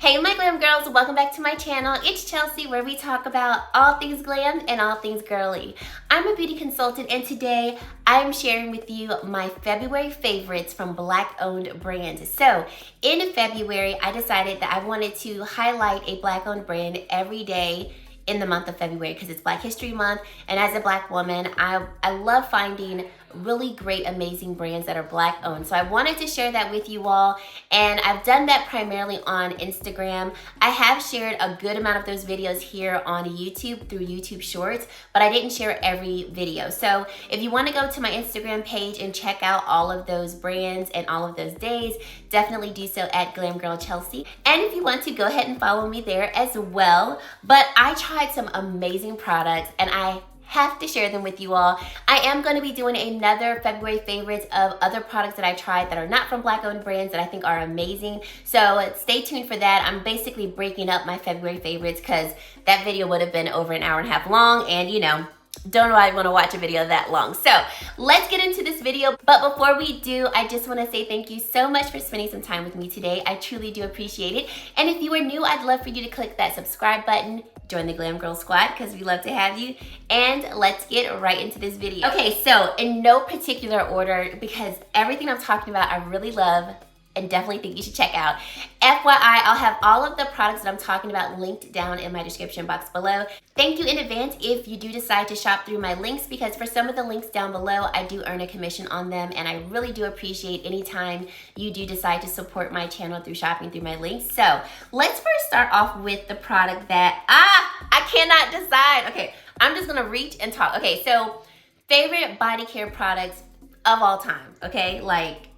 Hey my glam girls, welcome back to my channel. It's Chelsea, where we talk about all things glam and all things girly. I'm a beauty consultant, and today I'm sharing with you my February favorites from Black owned brands. So in February, I decided that I wanted to highlight a Black owned brand every day in the month of February because it's Black History Month, and as a Black woman, I love finding really great, amazing brands that are Black owned. So I wanted to share that with you all, and I've done that primarily on Instagram. I have shared a good amount of those videos here on YouTube through YouTube Shorts, but I didn't share every video. So if you want to go to my Instagram page and check out all of those brands and all of those days, definitely do so at GlamGirlChelsea. And if you want to, go ahead and follow me there as well. But I tried some amazing products, and I have to share them with you all. I am going to be doing another February favorites of other products that I tried that are not from Black owned brands that I think are amazing. So stay tuned for that. I'm basically breaking up my February favorites because that video would have been over an hour and a half long, and you know, don't know I want to watch a video that long. So let's get into this video. But before we do, I just want to say thank you so much for spending some time with me today. I truly do appreciate it. And if you are new, I'd love for you to click that subscribe button, join the Glam Girl Squad, because we love to have you. And let's get right into this video. Okay, so in no particular order, because everything I'm talking about I really love and definitely think you should check out. FYI, I'll have all of the products that I'm talking about linked down in my description box below. Thank you in advance if you do decide to shop through my links, because for some of the links down below, I do earn a commission on them, and I really do appreciate any time you do decide to support my channel through shopping through my links. So let's first start off with the product that I cannot decide. Okay, I'm just gonna reach and talk. Okay, so favorite body care products of all time, okay? Like,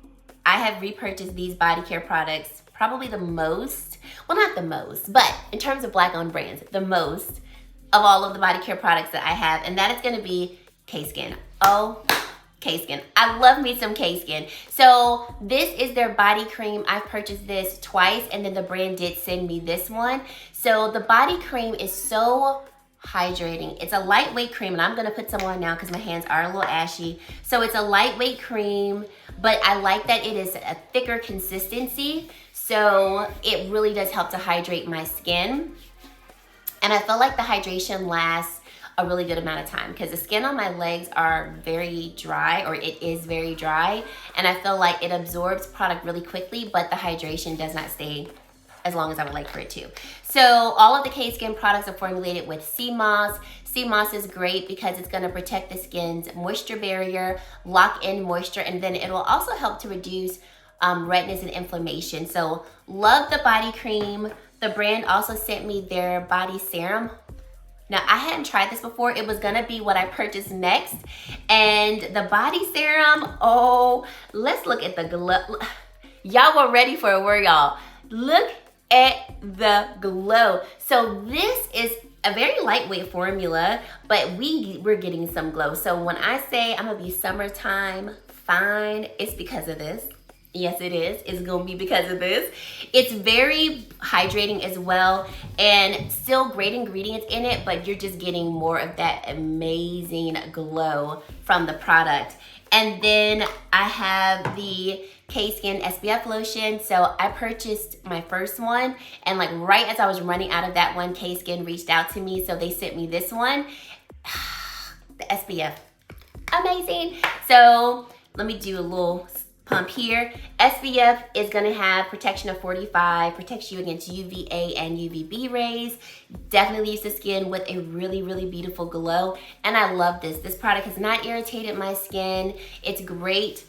I have repurchased these body care products probably the most, well, not the most, but in terms of Black owned brands, the most of all of the body care products that I have, and that is gonna be Cay Skin. Oh, Cay Skin. I love me some Cay Skin. So this is their body cream. I've purchased this twice, and then the brand did send me this one. So the body cream is so hydrating. It's a lightweight cream, and I'm gonna put some on now because my hands are a little ashy. So it's a lightweight cream, but I like that it is a thicker consistency. So it really does help to hydrate my skin. And I feel like the hydration lasts a really good amount of time because the skin on my legs are very dry, or it is very dry. And I feel like it absorbs product really quickly, but the hydration does not stay as long as I would like for it to. So all of the Cay Skin products are formulated with sea moss. Sea moss is great because it's gonna protect the skin's moisture barrier, lock in moisture, and then it will also help to reduce redness and inflammation. So love the body cream. The brand also sent me their body serum. Now, I hadn't tried this before. It was gonna be what I purchased next. And the body serum, oh, let's look at the glow. Y'all were ready for it, were y'all? Look at the glow. So this is a very lightweight formula, but we're getting some glow. So when I say I'm gonna be summertime fine, it's because of this. Yes, it is. It's gonna be because of this. It's very hydrating as well, and still great ingredients in it, but you're just getting more of that amazing glow from the product. And then I have the Cay Skin SPF lotion. So I purchased my first one, and like right as I was running out of that one, Cay Skin reached out to me, so they sent me this one. The SPF, amazing. So let me do a little pump here. SPF is gonna have protection of 45, protects you against UVA and UVB rays, definitely leaves the skin with a really, really beautiful glow. And I love this. This product has not irritated my skin. It's great,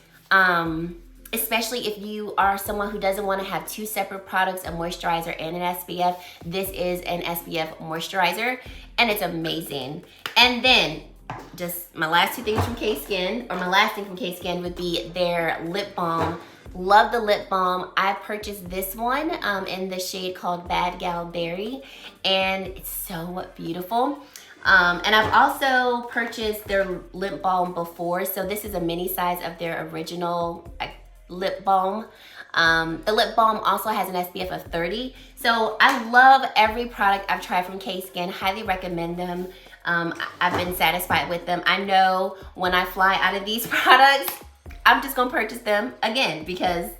especially if you are someone who doesn't want to have two separate products, a moisturizer and an SPF. This is an SPF moisturizer, and it's amazing. And then just my last two things from Cay Skin, or my last thing from Cay Skin would be their lip balm. Love the lip balm. I purchased this one in the shade called Bad Gal Berry, and it's so beautiful. And I've also purchased their lip balm before, so this is a mini size of their original lip balm. The lip balm also has an SPF of 30. So I love every product I've tried from Cay Skin. Highly recommend them. I've been satisfied with them. I know when I fly out of these products, I'm just gonna purchase them again because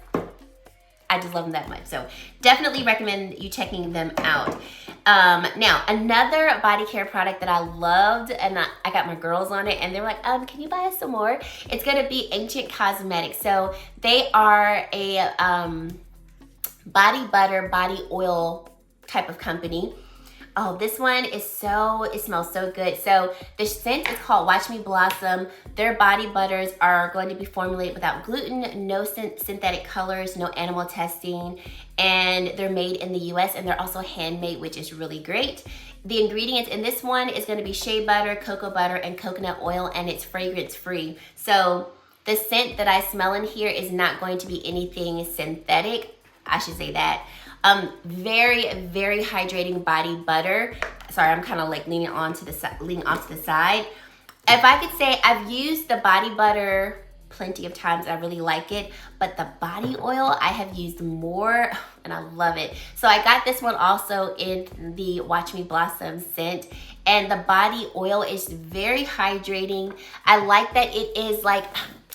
I just love them that much. So definitely recommend you checking them out. Now, another body care product that I loved, and I got my girls on it, and they're like, can you buy us some more? It's gonna be Ancient Cosmetics. So they are a body butter, body oil type of company. Oh, this one is it smells so good. So the scent is called Watch Me Blossom. Their body butters are going to be formulated without gluten, no synthetic colors, no animal testing, and they're made in the US, and they're also handmade, which is really great. The ingredients in this one is going to be shea butter, cocoa butter, and coconut oil, and it's fragrance free. So the scent that I smell in here is not going to be anything synthetic. I should say that. Very, very hydrating body butter. Sorry, I'm kind of like leaning onto the side. If I could say, I've used the body butter plenty of times. I really like it, but the body oil I have used more, and I love it. So I got this one also in the Watch Me Blossom scent, and the body oil is very hydrating. I like that it is like,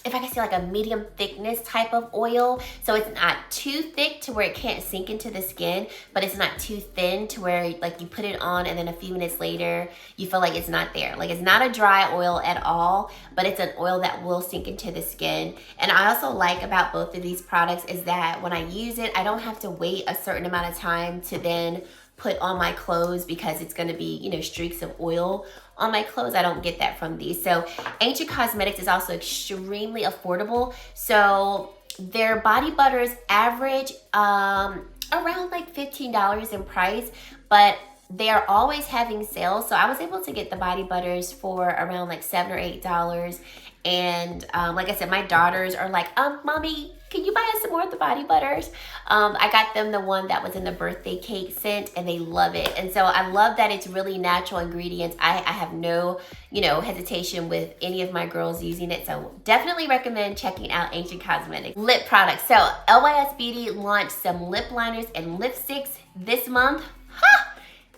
if I can say, like a medium thickness type of oil. So it's not too thick to where it can't sink into the skin, but it's not too thin to where like you put it on and then a few minutes later, you feel like it's not there. Like it's not a dry oil at all, but it's an oil that will sink into the skin. And I also like about both of these products is that when I use it, I don't have to wait a certain amount of time to then put on my clothes because it's gonna be, you know, streaks of oil on my clothes. I don't get that from these. So Ancient Cosmetics is also extremely affordable. So their body butters average around like $15 in price, but they are always having sales. So I was able to get the body butters for around like $7 or $8. And like I said, my daughters are like, Mommy, can you buy us some more of the body butters? I got them the one that was in the birthday cake scent, and they love it. And so I love that it's really natural ingredients. I have no, you know, hesitation with any of my girls using it. So definitely recommend checking out Ancient Cosmetics. Lip products. So Lys Beauty launched some lip liners and lipsticks this month.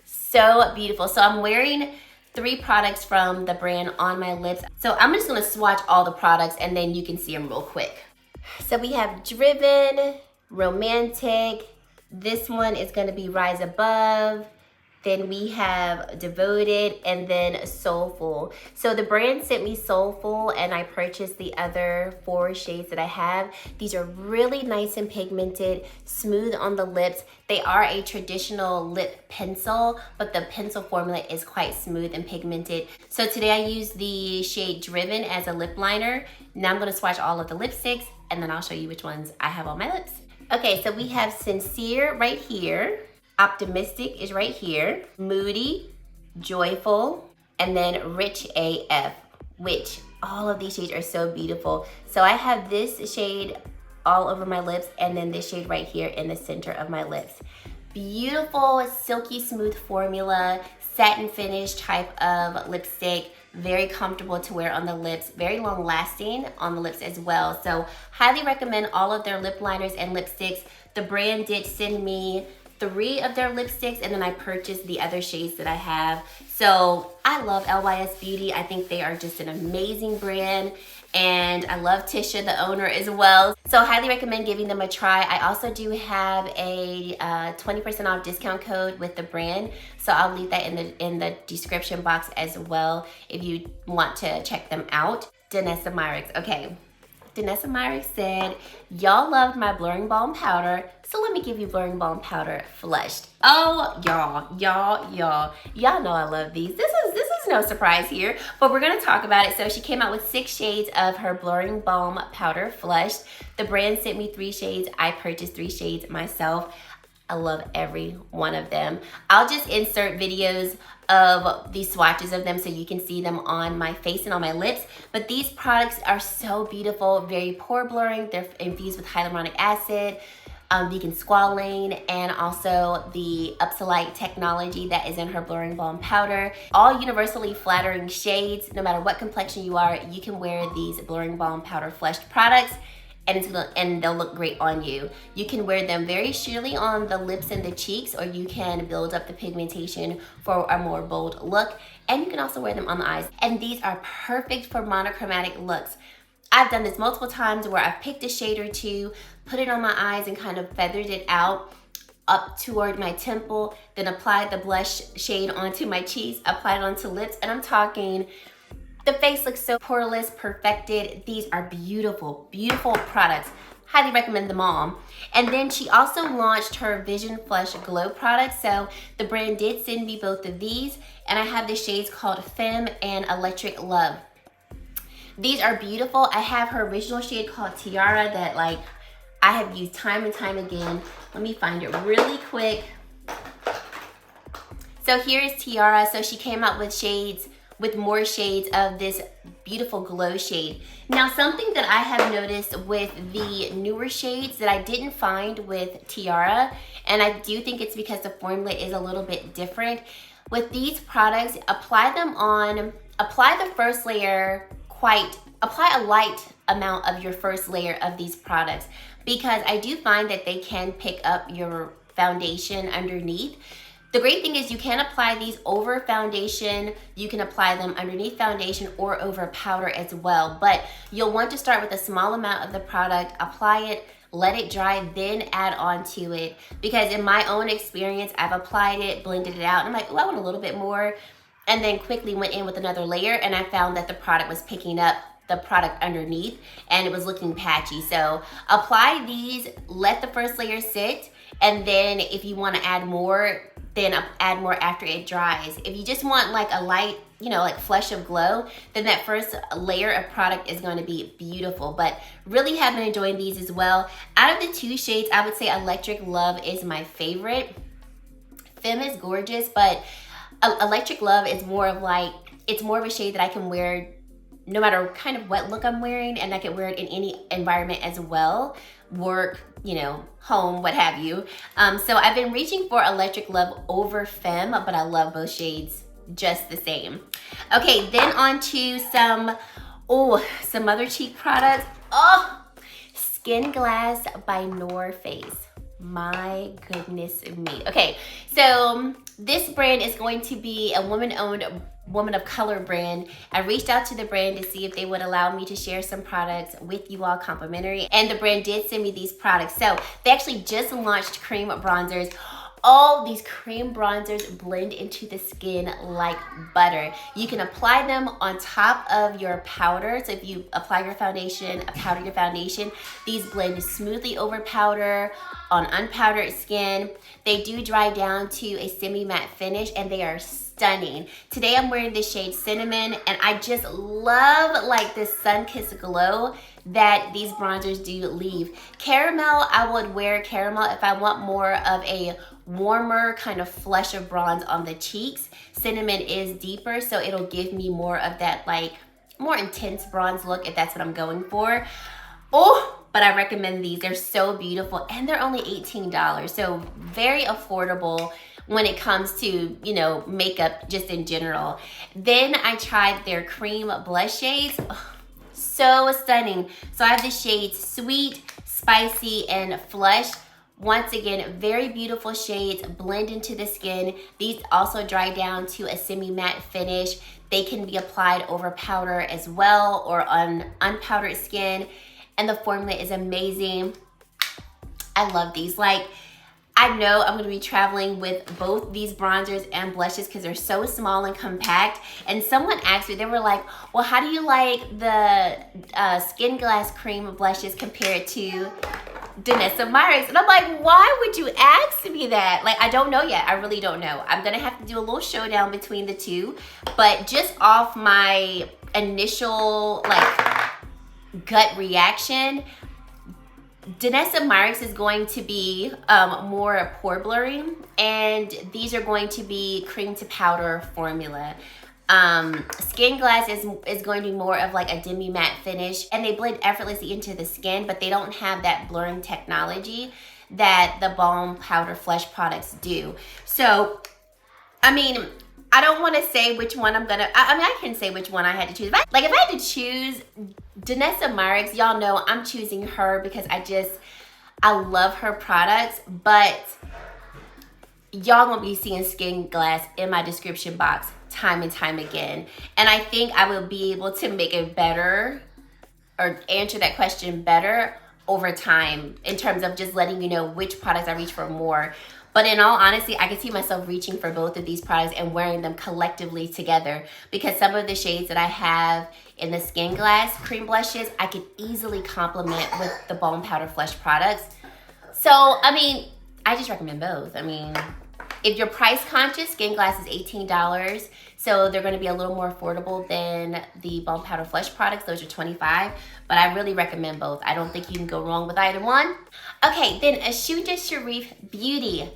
So beautiful. So I'm wearing 3 products from the brand on my lips. So I'm just gonna swatch all the products and then you can see them real quick. So we have Driven, Romantic. This one is gonna be Rise Above. Then we have Devoted, and then Soulful. So the brand sent me Soulful, and I purchased the other 4 shades that I have. These are really nice and pigmented, smooth on the lips. They are a traditional lip pencil, but the pencil formula is quite smooth and pigmented. So today I used the shade Driven as a lip liner. Now I'm gonna swatch all of the lipsticks, and then I'll show you which ones I have on my lips. Okay, so we have Sincere right here. Optimistic is right here. Moody, Joyful, and then Rich AF, which all of these shades are so beautiful. So I have this shade all over my lips, and then this shade right here in the center of my lips. Beautiful, silky smooth formula, satin finish type of lipstick. Very comfortable to wear on the lips, very long lasting on the lips as well. So highly recommend all of their lip liners and lipsticks. The brand did send me 3 of their lipsticks, and then I purchased the other shades that I have. So I love Lys Beauty. I think they are just an amazing brand, and I love Tisha, the owner, as well. So highly recommend giving them a try. I also do have a 20% off discount code with the brand, so I'll leave that in the description box as well if you want to check them out. Danessa Myricks. Okay. Danessa Myricks said, y'all loved my blurring balm powder, so let me give you blurring balm powder flushed. Oh, y'all know I love these. This is no surprise here, but we're gonna talk about it. So she came out with 6 shades of her blurring balm powder flushed. The brand sent me 3 shades. I purchased 3 shades myself. I love every one of them. I'll just insert videos of these swatches of them so you can see them on my face and on my lips. But these products are so beautiful, very pore blurring. They're infused with hyaluronic acid, vegan squalane, and also the Upsolite technology that is in her blurring balm powder. All universally flattering shades. No matter what complexion you are, you can wear these blurring balm powder flushed products, and they'll look great on you. You can wear them very sheerly on the lips and the cheeks, or you can build up the pigmentation for a more bold look. And you can also wear them on the eyes. And these are perfect for monochromatic looks. I've done this multiple times where I've picked a shade or two, put it on my eyes and kind of feathered it out up toward my temple, then applied the blush shade onto my cheeks, applied it onto lips, and I'm talking, the face looks so poreless, perfected. These are beautiful, beautiful products. Highly recommend them all. And then she also launched her Vision Flush Glow product. So the brand did send me both of these, and I have the shades called Femme and Electric Love. These are beautiful. I have her original shade called Tiara that like I have used time and time again. Let me find it really quick. So here is Tiara. So she came out with shades, with more shades of this beautiful glow shade. Now, something that I have noticed with the newer shades that I didn't find with Tiara, and I do think it's because the formula is a little bit different. With these products, apply the first layer apply a light amount of your first layer of these products, because I do find that they can pick up your foundation underneath. The great thing is you can apply these over foundation, you can apply them underneath foundation or over powder as well, but you'll want to start with a small amount of the product, apply it, let it dry, then add on to it. Because in my own experience, I've applied it, blended it out, and I'm like, oh, I want a little bit more, and then quickly went in with another layer, and I found that the product was picking up the product underneath and it was looking patchy. So apply these, let the first layer sit, and then if you want to add more, then add more after it dries. If you just want like a light, you know, like flush of glow, then that first layer of product is going to be beautiful. But really have been enjoying these as well. Out of the two shades, I would say Electric Love is my favorite. Femme is gorgeous, but Electric Love is more of like, it's more of a shade that I can wear no matter kind of what look I'm wearing, and I can wear it in any environment as well. Work, you know, home, what have you. So I've been reaching for Electric Love over Femme, but I love both shades just the same. Okay, then on to some other cheek products. Oh, Skin Glass by North Face. My goodness me. Okay, so this brand is going to be a woman-owned, woman of color brand. I reached out to the brand to see if they would allow me to share some products with you all complimentary, and the brand did send me these products. So they actually just launched cream bronzers. All these cream bronzers blend into the skin like butter. You can apply them on top of your powder. So if you apply your foundation, powder your foundation, these blend smoothly over powder, on unpowdered skin. They do dry down to a semi-matte finish, and they are stunning. Today I'm wearing the shade Cinnamon, and I just love like this sun-kissed glow that these bronzers do leave. Caramel, I would wear caramel if I want more of a warmer kind of flush of bronze on the cheeks. Cinnamon is deeper, so it'll give me more of that like more intense bronze look if that's what I'm going for. Oh, but I recommend these. They're so beautiful, and they're only $18, so very affordable when it comes to, you know, makeup just in general. Then I tried their cream blush shades. Oh, so stunning. So I have the shades Sweet, Spicy, and Flush. Once again, very beautiful shades, blend into the skin. These also dry down to a semi-matte finish. They can be applied over powder as well or on unpowdered skin. And the formula is amazing. I love these. Like, I know I'm gonna be traveling with both these bronzers and blushes because they're so small and compact. And someone asked me, they were like, well, how do you like the Skin Glass cream blushes compared to Danessa Myricks? And I'm like, why would you ask me that? Like, I don't know yet. I really don't know. I'm gonna have to do a little showdown between the two. But just off my initial like gut reaction, Danessa Myricks is going to be more pore blurring, and these are going to be cream to powder formula. Skin Glass is going to be more of like a demi matte finish, and they blend effortlessly into the skin, but they don't have that blurring technology that the Balm Powder Flush products do. So, I mean, I don't want to say which one I'm gonna, I mean, I can say which one I had to choose. If I had to choose Danessa Myricks, y'all know I'm choosing her because I love her products, but y'all gonna be seeing Skin Glass in my description box time and time again. And I think I will be able to make a better or answer that question better over time in terms of just letting you know which products I reach for more. But in all honesty, I can see myself reaching for both of these products and wearing them collectively together, because some of the shades that I have in the Skin Glass cream blushes, I could easily complement with the Balm Powder Flush products. So, I mean, I just recommend both. I mean, if you're price conscious, Skin Glass is $18. So they're gonna be a little more affordable than the Balm Powder Flush products. Those are $25, but I really recommend both. I don't think you can go wrong with either one. Okay, then Ashunja Sharif Beauty.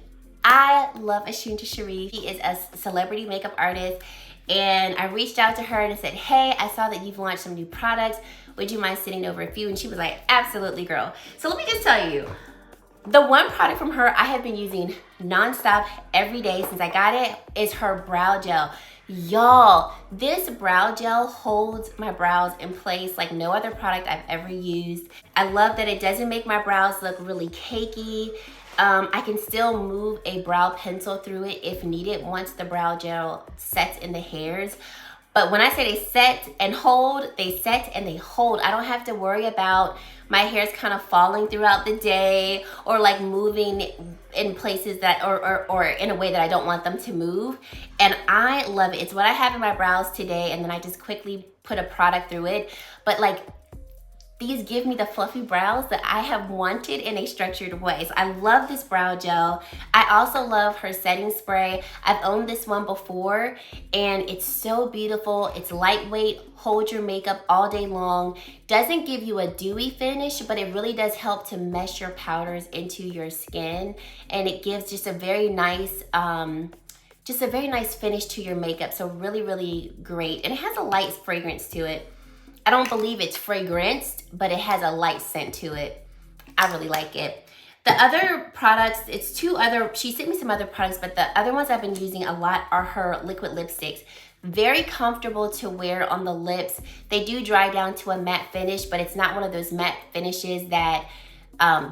I love Ashunja Sharif. She is a celebrity makeup artist, and I reached out to her and I said, hey, I saw that you've launched some new products. Would you mind sending over a few? And she was like, absolutely, girl. So let me just tell you, the one product from her I have been using nonstop every day since I got it is her brow gel. Y'all, this brow gel holds my brows in place like no other product I've ever used. I love that it doesn't make my brows look really cakey. I can still move a brow pencil through it if needed once the brow gel sets in the hairs. But when I say they set and hold, they set and they hold. I don't have to worry about my hairs kind of falling throughout the day or like moving in places that or in a way that I don't want them to move. And I love it. It's what I have in my brows today, and then I just quickly put a product through it. But like, these give me the fluffy brows that I have wanted in a structured way. So I love this brow gel. I also love her setting spray. I've owned this one before, and it's so beautiful. It's lightweight, holds your makeup all day long. Doesn't give you a dewy finish, but it really does help to mesh your powders into your skin. And it gives just a very nice, finish to your makeup. So really, really great. And it has a light fragrance to it. I don't believe it's fragranced, but it has a light scent to it. I really like it. The other products, she sent me some other products, but the other ones I've been using a lot are her liquid lipsticks. Very comfortable to wear on the lips. They do dry down to a matte finish, but it's not one of those matte finishes that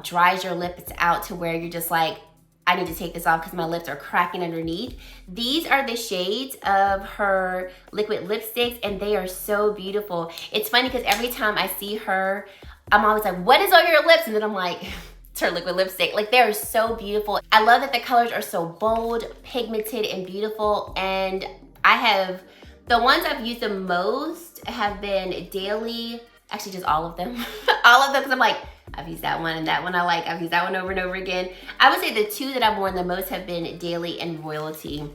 dries your lips out to where you're just like, I need to take this off because my lips are cracking underneath. These are the shades of her liquid lipsticks, and they are so beautiful. It's funny because every time I see her, I'm always like, what is on your lips? And then I'm like, it's her liquid lipstick. Like, they're so beautiful. I love that the colors are so bold, pigmented, and beautiful. And the ones I've used the most have been Daily, actually just all of them. All of them, because I'm like, I've used that one and that one I like. I've used that one over and over again. I would say the two that I've worn the most have been Daily and Royalty.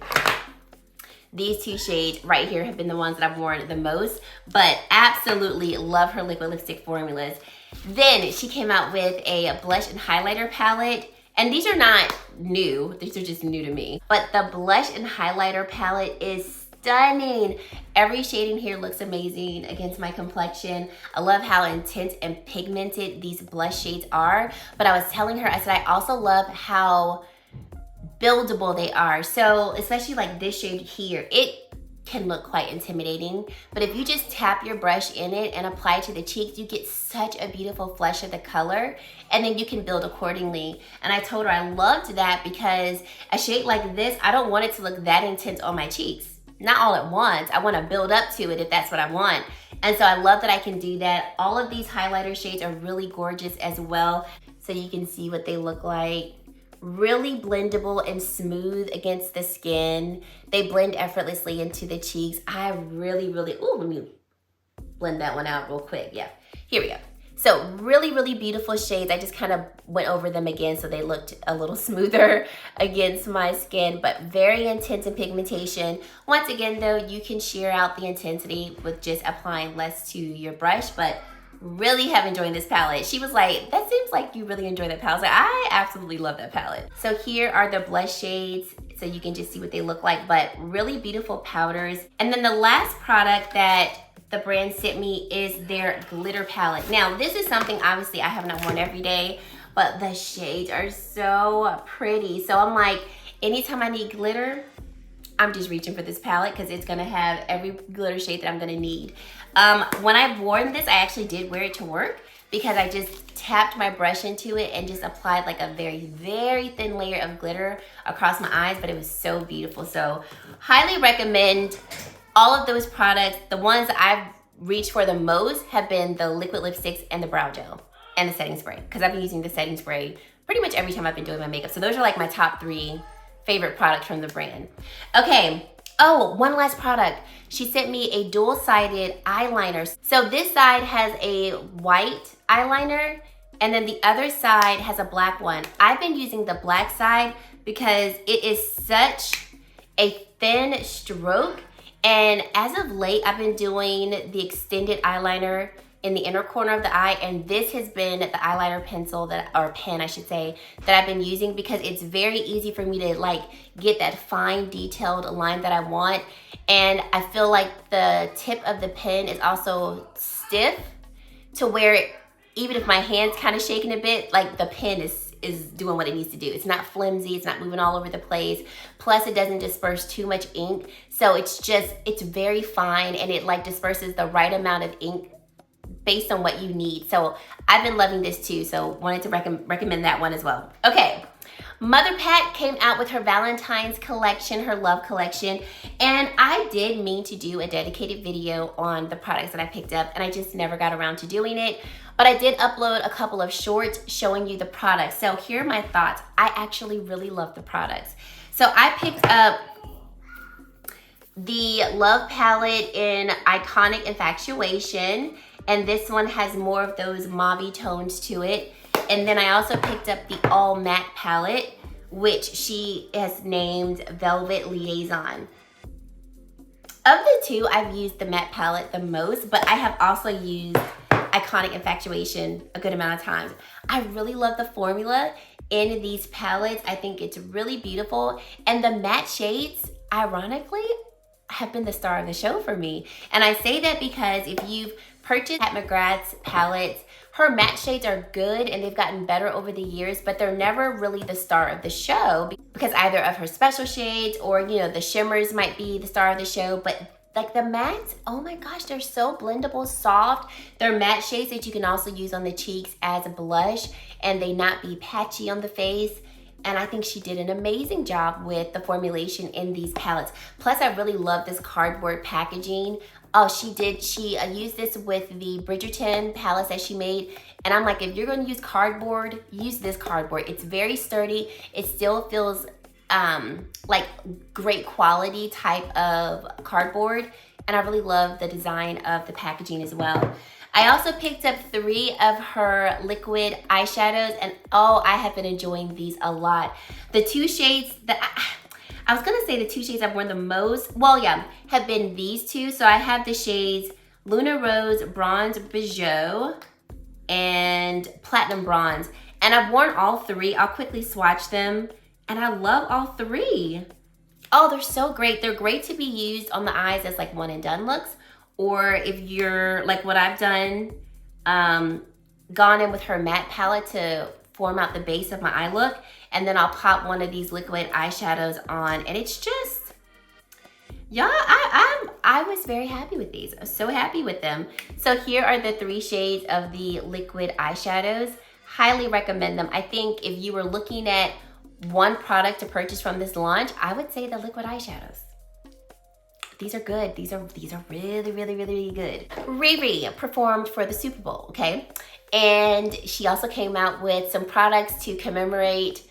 These two shades right here have been the ones that I've worn the most, but absolutely love her liquid lipstick formulas. Then she came out with a blush and highlighter palette, and these are not new. These are just new to me. But the blush and highlighter palette is stunning. Every shade in here looks amazing against my complexion. I love how intense and pigmented these blush shades are. But I was telling her, I said, I also love how buildable they are. So especially like this shade here, it can look quite intimidating. But if you just tap your brush in it and apply it to the cheeks, you get such a beautiful flush of the color, and then you can build accordingly. And I told her I loved that because a shade like this, I don't want it to look that intense on my cheeks. Not all at once. I want to build up to it if that's what I want. And so I love that I can do that. All of these highlighter shades are really gorgeous as well. So you can see what they look like. Really blendable and smooth against the skin. They blend effortlessly into the cheeks. I really, let me blend that one out real quick. Yeah, here we go. So really, really beautiful shades. I just kind of went over them again so they looked a little smoother against my skin, but very intense in pigmentation. Once again though, you can sheer out the intensity with just applying less to your brush, but really have enjoyed this palette. She was like, that seems like you really enjoy that palette. I was like, I absolutely love that palette. So here are the blush shades, so you can just see what they look like, but really beautiful powders. And then the last product that the brand sent me is their glitter palette. Now, this is something obviously I have not worn every day, but the shades are so pretty. So I'm like, anytime I need glitter, I'm just reaching for this palette because it's gonna have every glitter shade that I'm gonna need. When I've worn this, I actually did wear it to work because I just tapped my brush into it and just applied like a very, very thin layer of glitter across my eyes, but it was so beautiful. So highly recommend all of those products. The ones I've reached for the most have been the liquid lipsticks and the brow gel and the setting spray, because I've been using the setting spray pretty much every time I've been doing my makeup. So those are like my top 3 favorite products from the brand. Okay, oh, one last product. She sent me a dual-sided eyeliner. So this side has a white eyeliner, and then the other side has a black one. I've been using the black side because it is such a thin stroke, and as of late, I've been doing the extended eyeliner in the inner corner of the eye, and this has been the eyeliner pencil or pen I should say, that I've been using because it's very easy for me to like get that fine detailed line that I want. And I feel like the tip of the pen is also stiff to where even if my hand's kind of shaking a bit, like the pen is doing what it needs to do. It's not flimsy, it's not moving all over the place. Plus it doesn't disperse too much ink. So it's very fine, and it like disperses the right amount of ink based on what you need. So I've been loving this too, so wanted to recommend that one as well. Okay, Mother Pat came out with her Valentine's collection, her love collection, and I did mean to do a dedicated video on the products that I picked up, and I just never got around to doing it. But I did upload a couple of shorts showing you the products. So here are my thoughts. I actually really love the products. So I picked up the Love Palette in Iconic Infatuation, and this one has more of those mauve tones to it. And then I also picked up the All Matte Palette, which she has named Velvet Liaison. Of the two, I've used the matte palette the most, but I have also used Iconic Infatuation a good amount of times. I really love the formula in these palettes. I think it's really beautiful. And the matte shades, ironically, have been the star of the show for me. And I say that because if you've purchased at McGrath's palettes, her matte shades are good and they've gotten better over the years, but they're never really the star of the show because either of her special shades or, you know, the shimmers might be the star of the show. But like the mattes, oh my gosh, they're so blendable, soft. They're matte shades that you can also use on the cheeks as a blush and they not be patchy on the face. And I think she did an amazing job with the formulation in these palettes. Plus, I really love this cardboard packaging. Oh, she used this with the Bridgerton palettes that she made. And I'm like, if you're gonna use cardboard, use this cardboard. It's very sturdy. It still feels like great quality type of cardboard. And I really love the design of the packaging as well. I also picked up 3 of her liquid eyeshadows, and oh, I have been enjoying these a lot. The 2 shades that I was gonna say the 2 shades I've worn the most, well, yeah, have been these 2. So I have the shades Luna Rose Bronze Bijou and Platinum Bronze. And I've worn all 3. I'll quickly swatch them. And I love all 3. Oh, they're so great. They're great to be used on the eyes as like one and done looks. Or if you're like what I've done, gone in with her matte palette to form out the base of my eye look. And then I'll pop one of these liquid eyeshadows on. And it's just, yeah, I was very happy with these. I was so happy with them. So here are the 3 shades of the liquid eyeshadows. Highly recommend them. I think if you were looking at one product to purchase from this launch, I would say the liquid eyeshadows. These are good. These are really, really, really good. Riri performed for the Super Bowl, okay? And she also came out with some products to commemorate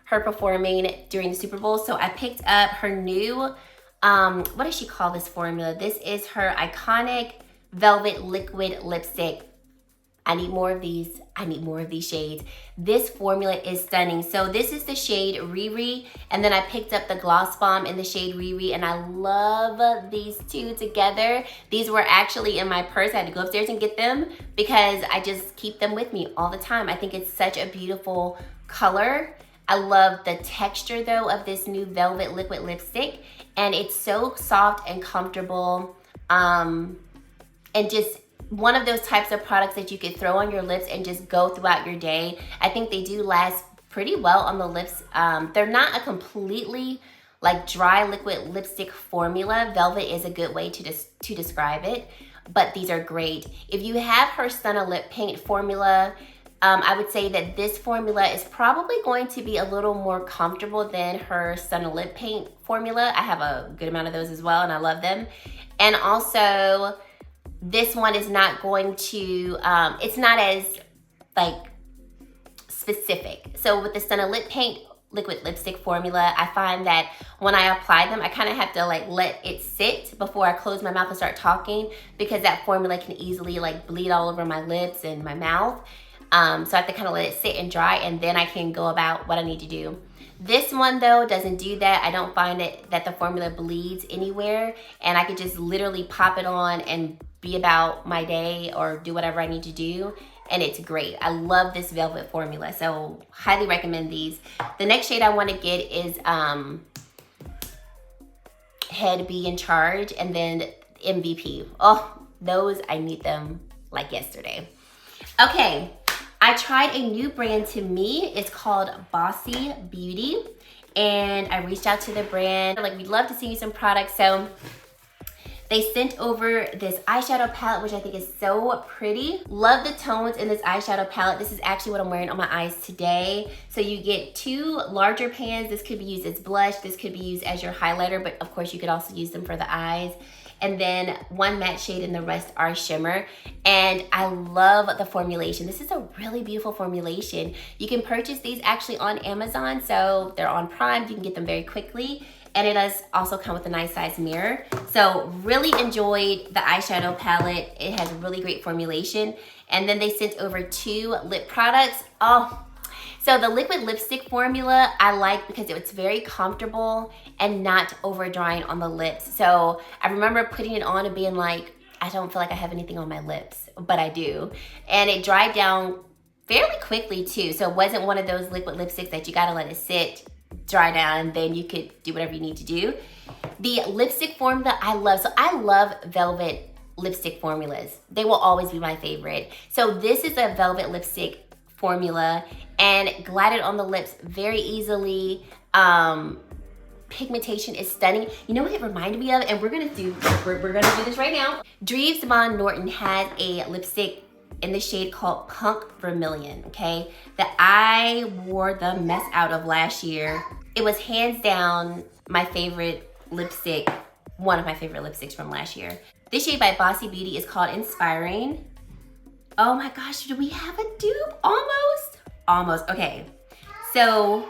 her performing during the Super Bowl. So I picked up her new, what does she call this formula? This is her Iconic Velvet Liquid Lipstick. I need more of these. I need more of these shades. This formula is stunning. So this is the shade Riri, and then I picked up the Gloss Bomb in the shade Riri, and I love these 2 together. These were actually in my purse. I had to go upstairs and get them because I just keep them with me all the time. I think it's such a beautiful color. I love the texture though of this new Velvet Liquid Lipstick, and it's so soft and comfortable, and just one of those types of products that you could throw on your lips and just go throughout your day. I think they do last pretty well on the lips. They're not a completely like dry liquid lipstick formula. Velvet is a good way to describe it, but these are great. If you have her Stunna Lip Paint formula, I would say that this formula is probably going to be a little more comfortable than her Stunna Lip Paint formula. I have a good amount of those as well, and I love them. And also, this one is not going to, it's not as like specific. So with the Stunna Lip Paint liquid lipstick formula, I find that when I apply them, I kind of have to like let it sit before I close my mouth and start talking, because that formula can easily like bleed all over my lips and my mouth. So I have to kind of let it sit and dry, and then I can go about what I need to do. This one though doesn't do that. I don't find it that the formula bleeds anywhere, and I could just literally pop it on and be about my day or do whatever I need to do, and it's great. I love this velvet formula, so highly recommend these. The next shade I want to get is Head Be in Charge, and then MVP. Oh, those, I need them like yesterday. Okay, I tried a new brand to me. It's called Bossy Beauty, and I reached out to the brand. Like, we'd love to see you some products. So they sent over this eyeshadow palette, which I think is so pretty. Love the tones in this eyeshadow palette. This is actually what I'm wearing on my eyes today. So you get 2 larger pans. This could be used as blush. This could be used as your highlighter, but of course you could also use them for the eyes. And then 1 matte shade and the rest are shimmer. And I love the formulation. This is a really beautiful formulation. You can purchase these actually on Amazon, so they're on Prime. You can get them very quickly. And it does also come with a nice size mirror. So really enjoyed the eyeshadow palette. It has a really great formulation. And then they sent over 2 lip products. Oh, so the liquid lipstick formula I like because it's very comfortable and not over drying on the lips. So I remember putting it on and being like, I don't feel like I have anything on my lips, but I do. And it dried down fairly quickly too. So it wasn't one of those liquid lipsticks that you gotta let it sit, dry down, and then you could do whatever you need to do. The lipstick formula I love. So I love velvet lipstick formulas. They will always be my favorite. So this is a velvet lipstick formula and glided on the lips very easily. Pigmentation is stunning. You know what it reminded me of? And we're gonna do this right now. Dries Van Noten has a lipstick in the shade called Punk Vermilion, okay? That I wore the mess out of last year. It was hands down my favorite lipstick, one of my favorite lipsticks from last year. This shade by Bossy Beauty is called Inspiring. Oh my gosh, do we have a dupe? Almost, okay. So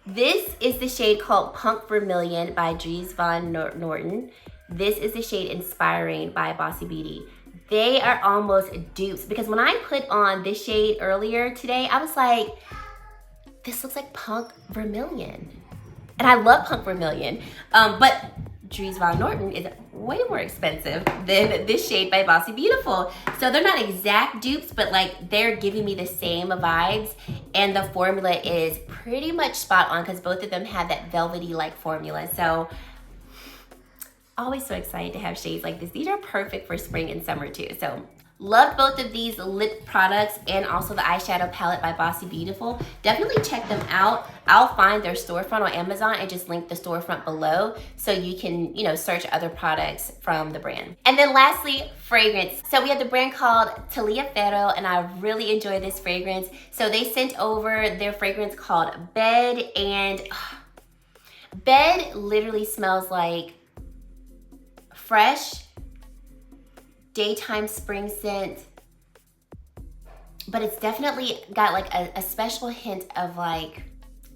this is the shade called Punk Vermilion by Dries Van Noten. This is the shade Inspiring by Bossy Beauty. They are almost dupes, because when I put on this shade earlier today, I was like, this looks like Punk Vermilion. And I love Punk Vermilion, but Dries Van Noten is way more expensive than this shade by Bossy Beautiful. So they're not exact dupes, but like they're giving me the same vibes, and the formula is pretty much spot on because both of them have that velvety like formula. So always so excited to have shades like this. These are perfect for spring and summer too. So loved both of these lip products and also the eyeshadow palette by Bossy Beautiful. Definitely check them out. I'll find their storefront on Amazon and just link the storefront below so you can, you know, search other products from the brand. And then lastly, fragrance. So we have the brand called Talia Ferro, and I really enjoy this fragrance. So they sent over their fragrance called Bed, and Bed literally smells like fresh daytime spring scent, but it's definitely got like a special hint of like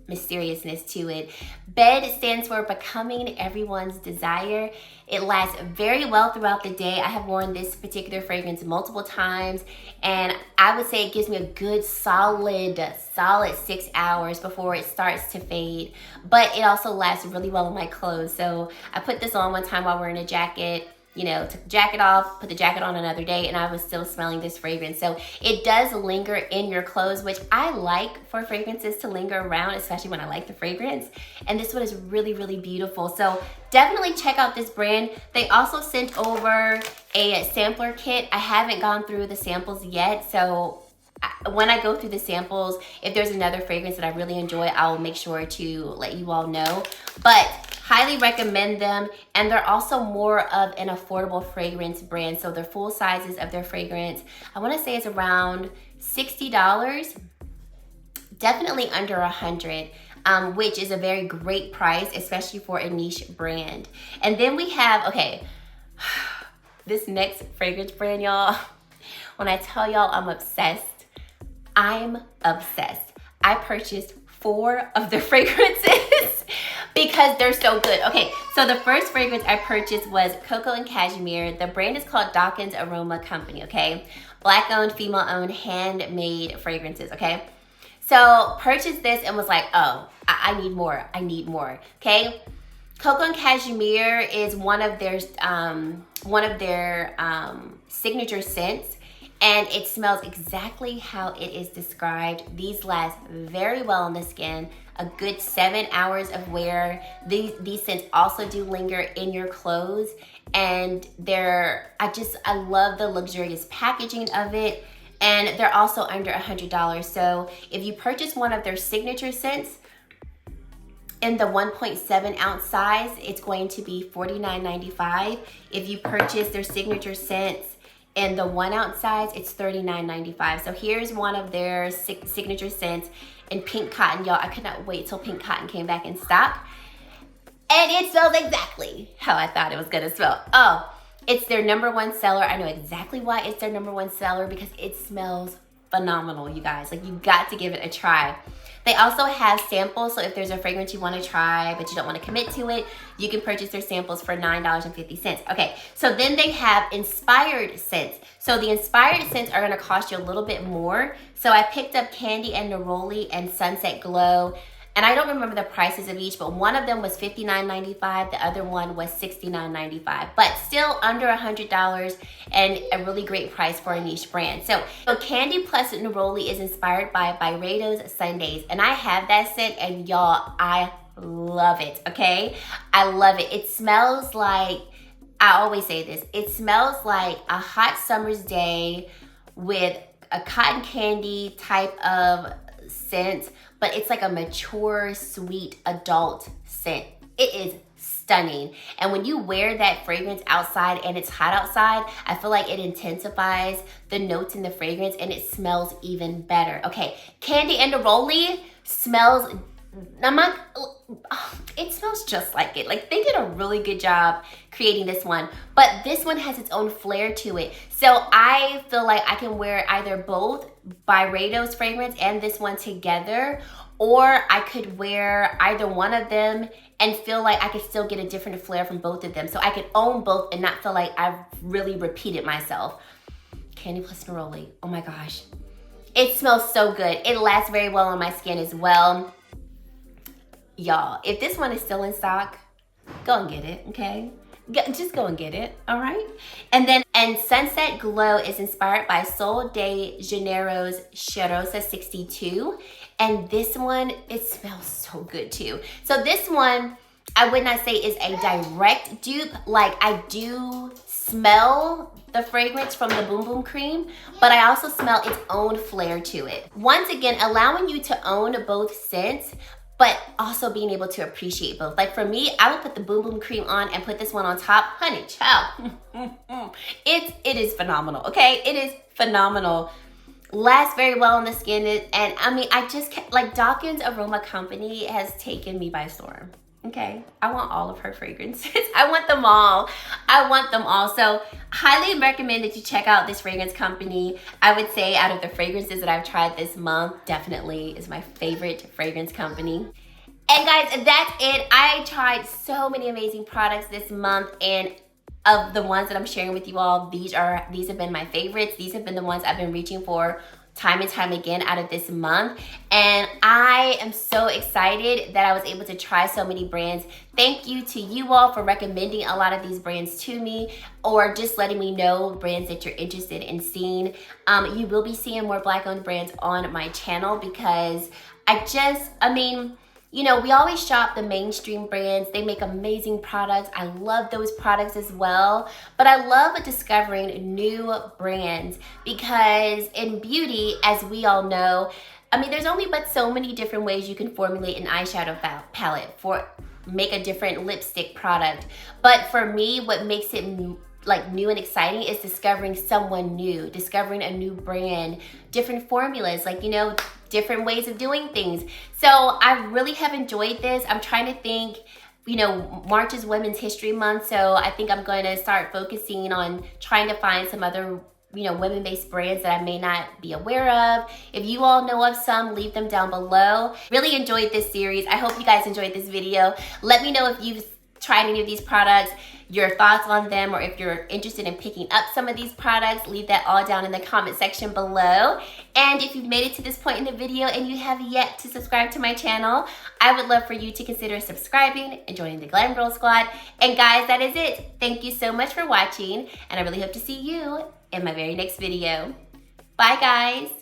mysteriousness to it. Bed stands for Becoming Everyone's Desire. It lasts very well throughout the day. I have worn this particular fragrance multiple times, and I would say it gives me a good solid 6 hours before it starts to fade, but it also lasts really well in my clothes. So I put this on one time while wearing a jacket, you know, took the jacket off, put the jacket on another day, and I was still smelling this fragrance. So it does linger in your clothes, which I like for fragrances to linger around, especially when I like the fragrance. And this one is really, really beautiful. So definitely check out this brand. They also sent over a sampler kit. I haven't gone through the samples yet, so when I go through the samples, if there's another fragrance that I really enjoy, I'll make sure to let you all know. But highly recommend them, and they're also more of an affordable fragrance brand. So their full sizes of their fragrance, I want to say it's around $60, definitely under $100, which is a very great price, especially for a niche brand. And then we have, okay, this next fragrance brand, y'all, when I tell y'all I'm obsessed, I'm obsessed. I purchased 4 of their fragrances because they're so good. Okay, so the first fragrance I purchased was Cocoa and Cashmere. The brand is called Dawkins Aroma Company, okay? Black-owned, female-owned, handmade fragrances, okay? So purchased this and was like, oh, I need more. I need more, okay? Cocoa and Cashmere is one of their signature scents, and it smells exactly how it is described. These last very well on the skin, a good 7 hours of wear. These scents also do linger in your clothes, and I love the luxurious packaging of it, and they're also under $100. So if you purchase one of their signature scents in the 1.7 ounce size, it's going to be $49.95. If you purchase their signature scents in the 1 ounce size, it's $39.95. So here's one of their signature scents in pink cotton. Y'all, I could not wait till pink cotton came back in stock. And it smells exactly how I thought it was gonna smell. Oh, it's their #1 seller. I know exactly why it's their #1 seller, because it smells phenomenal, you guys. Like, you got to give it a try. They also have samples, so if there's a fragrance you want to try but you don't want to commit to it, you can purchase their samples for $9.50. Okay, so then they have inspired scents. So the inspired scents are going to cost you a little bit more. So I picked up Candy and Neroli and Sunset Glow. And I don't remember the prices of each, but one of them was $59.95. The other one was $69.95, but still under $100 and a really great price for a niche brand. So Candy plus Neroli is inspired by Byredo's Sundays. And I have that scent, and y'all, I love it, okay? I love it. It smells like, I always say this, it smells like a hot summer's day with a cotton candy type of scent, but it's like a mature, sweet, adult scent. It is stunning. And when you wear that fragrance outside and it's hot outside, I feel like it intensifies the notes in the fragrance and it smells even better. Okay, Candy and Neroli smells, it smells just like it. Like, they did a really good job creating this one, but this one has its own flair to it. So I feel like I can wear either both Byredo's fragrance and this one together, or I could wear either one of them and feel like I could still get a different flair from both of them. So I could own both and not feel like I've really repeated myself. Candy plus Neroli, oh my gosh. It smells so good. It lasts very well on my skin as well. Y'all, if this one is still in stock, go and get it, okay? Just go and get it, all right? And Sunset Glow is inspired by Sol de Janeiro's Cheirosa 62. And this one, it smells so good too. So this one, I would not say is a direct dupe. Like, I do smell the fragrance from the Boom Boom Cream, but I also smell its own flair to it. Once again, allowing you to own both scents, but also being able to appreciate both. Like, for me, I would put the Boom Boom Cream on and put this one on top. Honey, child, it is phenomenal, okay? It is phenomenal. Lasts very well on the skin, and I mean, I just can't, like, Dawkins Aroma Company has taken me by storm, okay? I want all of her fragrances. I want them all. I want them all. So highly recommend that you check out this fragrance company. I would say out of the fragrances that I've tried this month, definitely is my favorite fragrance company. And guys, that's it. I tried so many amazing products this month, and of the ones that I'm sharing with you all, these have been my favorites. These have been the ones I've been reaching for time and time again out of this month, and I am so excited that I was able to try so many brands. Thank you to you all for recommending a lot of these brands to me, or just letting me know brands that you're interested in seeing. You will be seeing more Black-owned brands on my channel, because I mean, you know, we always shop the mainstream brands. They make amazing products. I love those products as well. But I love discovering new brands, because in beauty, as we all know, I mean, there's only but so many different ways you can formulate an eyeshadow palette make a different lipstick product. But for me, what makes it like new and exciting is discovering someone new, discovering a new brand, different formulas, like, you know, different ways of doing things. So I really have enjoyed this. I'm trying to think you know, March is Women's History Month, so I think I'm going to start focusing on trying to find some other, you know, women-based brands that I may not be aware of. If you all know of some, leave them down below. Really enjoyed this series. I hope you guys enjoyed this video. Let me know if you've tried any of these products, your thoughts on them, or if you're interested in picking up some of these products. Leave that all down in the comment section below. And if you've made it to this point in the video and you have yet to subscribe to my channel, I would love for you to consider subscribing and joining the Glam Girl Squad. And guys, that is it. Thank you so much for watching, and I really hope to see you in my very next video. Bye guys.